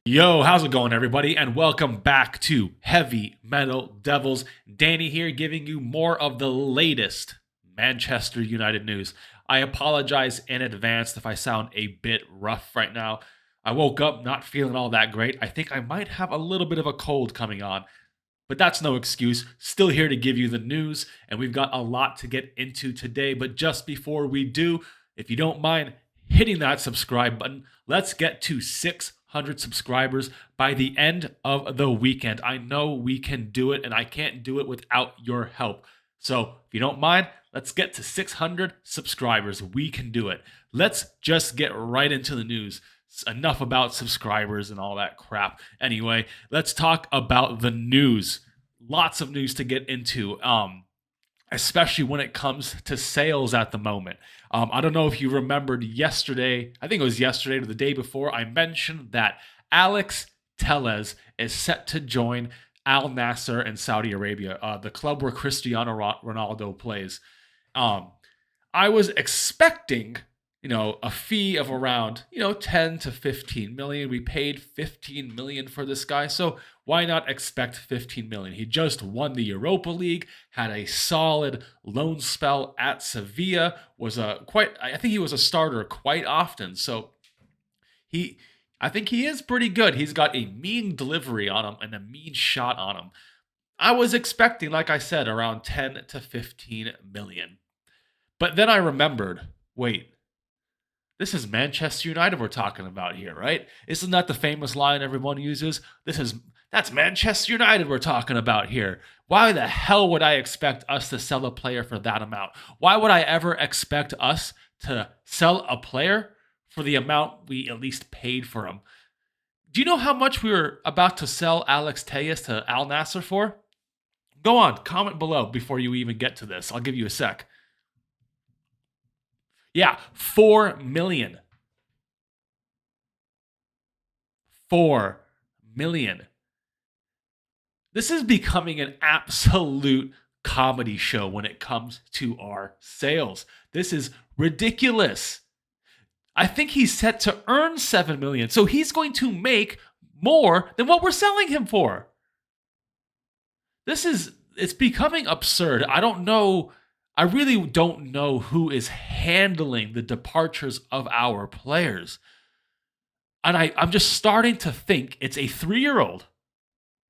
Yo, how's it going, everybody? And welcome back to Heavy Metal Devils. Danny here, giving you more of the latest Manchester United news. I apologize in advance if I sound a bit rough right now. I woke up not feeling all that great. I think I might have a little bit of a cold coming on, but that's no excuse. Still here to give you the news, and we've got a lot to get into today. But just before we do, if you don't mind hitting that subscribe button, let's get to 600 subscribers by the end of the weekend. I know we can do it, and I can't do it without your help. So if you don't mind, let's get to 600 subscribers. We can do it. Let's just get right into the news. Enough about subscribers and all that crap. Anyway, let's talk about the news. Lots of news to get into, especially when it comes to sales at the moment. I don't know if you remembered yesterday, I think it was yesterday or the day before, I mentioned that Alex Telles is set to join Al Nassr in Saudi Arabia, the club where Cristiano Ronaldo plays. I was expecting a fee of around, 10 to 15 million. We paid 15 million for this guy. So why not expect 15 million? He just won the Europa League, had a solid loan spell at Sevilla, I think he was a starter quite often. So I think he is pretty good. He's got a mean delivery on him and a mean shot on him. I was expecting, like I said, around 10 to 15 million. But then I remembered, wait, this is Manchester United we're talking about here, right? Isn't that the famous line everyone uses? That's Manchester United we're talking about here. Why the hell would I expect us to sell a player for that amount? Why would I ever expect us to sell a player for the amount we at least paid for him? Do you know how much we were about to sell Alex Telles to Al Nassr for? Go on, comment below before you even get to this. I'll give you a sec. Yeah, 4 million. 4 million. This is becoming an absolute comedy show when it comes to our sales. This is ridiculous. I think he's set to earn 7 million, so he's going to make more than what we're selling him for. It's becoming absurd. I really don't know who is handling the departures of our players. And I'm just starting to think it's a 3-year-old.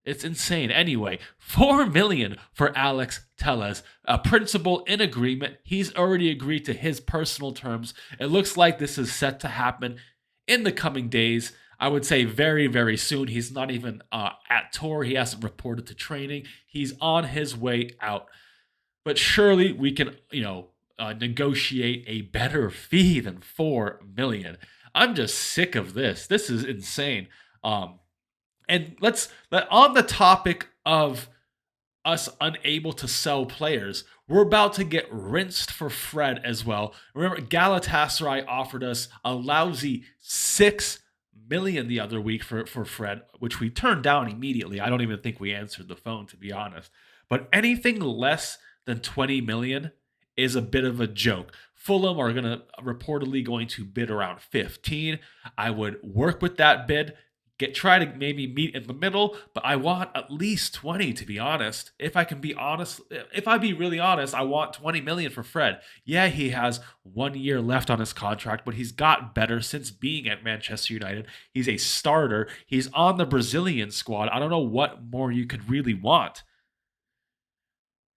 It's insane. Anyway, 4 million for Alex Telles, a principal in agreement. He's already agreed to his personal terms. It looks like this is set to happen in the coming days. I would say very, very soon. He's not even at tour. He hasn't reported to training. He's on his way out. But surely we can, negotiate a better fee than 4 million. I'm just sick of this. This is insane. And on the topic of us unable to sell players, we're about to get rinsed for Fred as well. Remember, Galatasaray offered us a lousy 6 million the other week for Fred, which we turned down immediately. I don't even think we answered the phone, to be honest. But anything less than 20 million is a bit of a joke. Fulham are reportedly going to bid around 15. I would work with that bid, try to maybe meet in the middle, but I want at least 20, to be honest. If I be really honest, I want 20 million for Fred. Yeah, he has 1 year left on his contract, but he's got better since being at Manchester United. He's a starter. He's on the Brazilian squad. I don't know what more you could really want.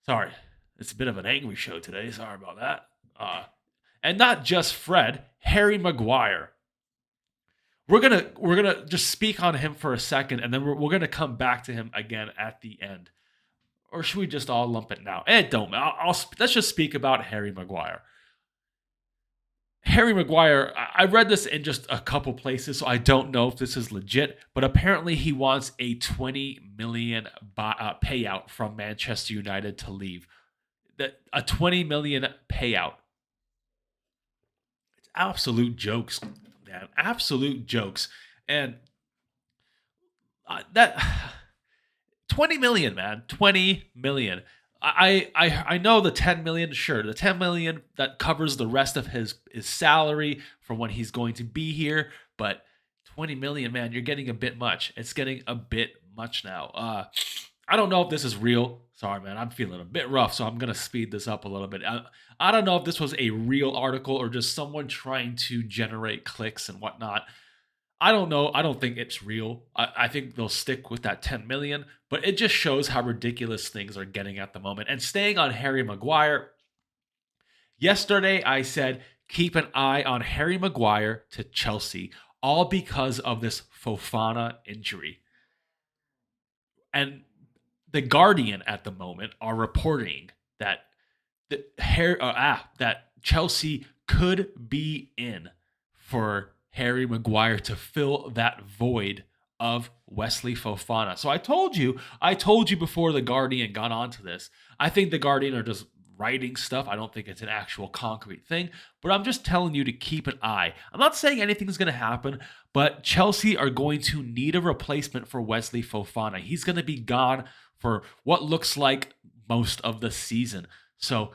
Sorry. It's a bit of an angry show today. Sorry about that. And not just Fred, Harry Maguire. We're gonna just speak on him for a second, and then we're gonna come back to him again at the end. Or should we just all lump it now? Don't. Let's just speak about Harry Maguire. Harry Maguire, I read this in just a couple places, so I don't know if this is legit, but apparently he wants a 20 million payout from Manchester United to leave. A 20 million payout. It's absolute jokes, man. Absolute jokes. And that 20 million, man. 20 million. I know the 10 million, sure. The 10 million that covers the rest of his salary for when he's going to be here, but 20 million, man, you're getting a bit much. It's getting a bit much now. I don't know if this is real. Sorry, man, I'm feeling a bit rough, so I'm going to speed this up a little bit. I don't know if this was a real article or just someone trying to generate clicks and whatnot. I don't know. I don't think it's real. I think they'll stick with that 10 million, but it just shows how ridiculous things are getting at the moment. And staying on Harry Maguire, yesterday I said keep an eye on Harry Maguire to Chelsea, all because of this Fofana injury. And the Guardian at the moment are reporting that that Chelsea could be in for Harry Maguire to fill that void of Wesley Fofana. So I told you before the Guardian got onto this. I think the Guardian are just writing stuff. I don't think it's an actual concrete thing, but I'm just telling you to keep an eye. I'm not saying anything's going to happen, but Chelsea are going to need a replacement for Wesley Fofana. He's going to be gone for what looks like most of the season. So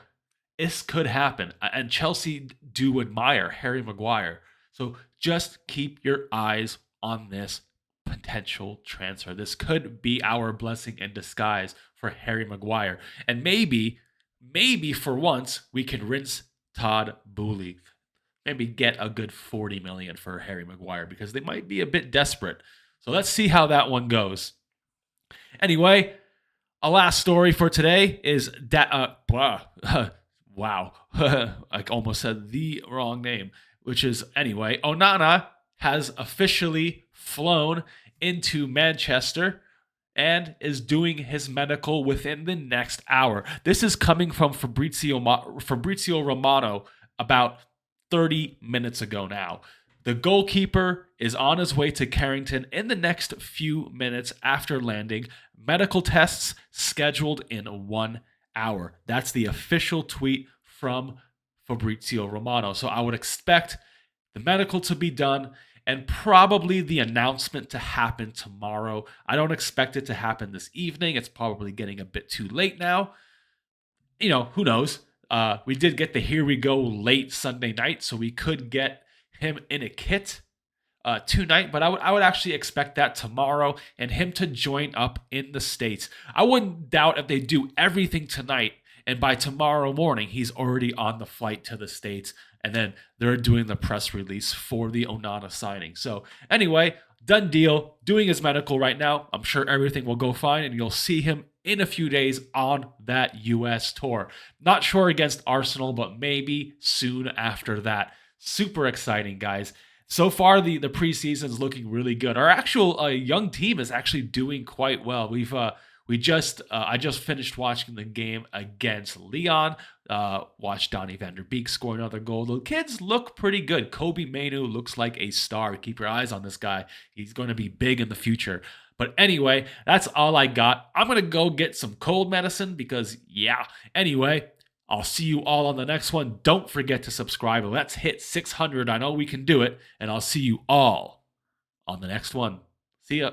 this could happen. And Chelsea do admire Harry Maguire. So just keep your eyes on this potential transfer. This could be our blessing in disguise for Harry Maguire. And maybe for once we can rinse Todd Boehly. Maybe get a good 40 million for Harry Maguire because they might be a bit desperate. So let's see how that one goes. Anyway, a last story for today is that wow. I almost said the wrong name, which is anyway, Onana has officially flown into Manchester and is doing his medical within the next hour. This is coming from Fabrizio Romano about 30 minutes ago now. The goalkeeper is on his way to Carrington in the next few minutes after landing. Medical tests scheduled in 1 hour. That's the official tweet from Fabrizio Romano. So I would expect the medical to be done and probably the announcement to happen tomorrow. I don't expect it to happen this evening. It's probably getting a bit too late now. You know, who knows? We did get the Here We Go late Sunday night, so we could get him in a kit tonight, but I would actually expect that tomorrow and him to join up in the States. I wouldn't doubt if they do everything tonight and by tomorrow morning, he's already on the flight to the States. And then they're doing the press release for the Onana signing. So anyway, done deal. Doing his medical right now. I'm sure everything will go fine. And you'll see him in a few days on that U.S. tour. Not sure against Arsenal, but maybe soon after that. Super exciting, guys. So far, the preseason is looking really good. Our actual young team is actually doing quite well. I just finished watching the game against Leon. Watched Donny van der Beek score another goal. The kids look pretty good. Kobe Mainu looks like a star. Keep your eyes on this guy. He's going to be big in the future. But anyway, that's all I got. I'm going to go get some cold medicine because, yeah. Anyway, I'll see you all on the next one. Don't forget to subscribe. Let's hit 600. I know we can do it. And I'll see you all on the next one. See ya.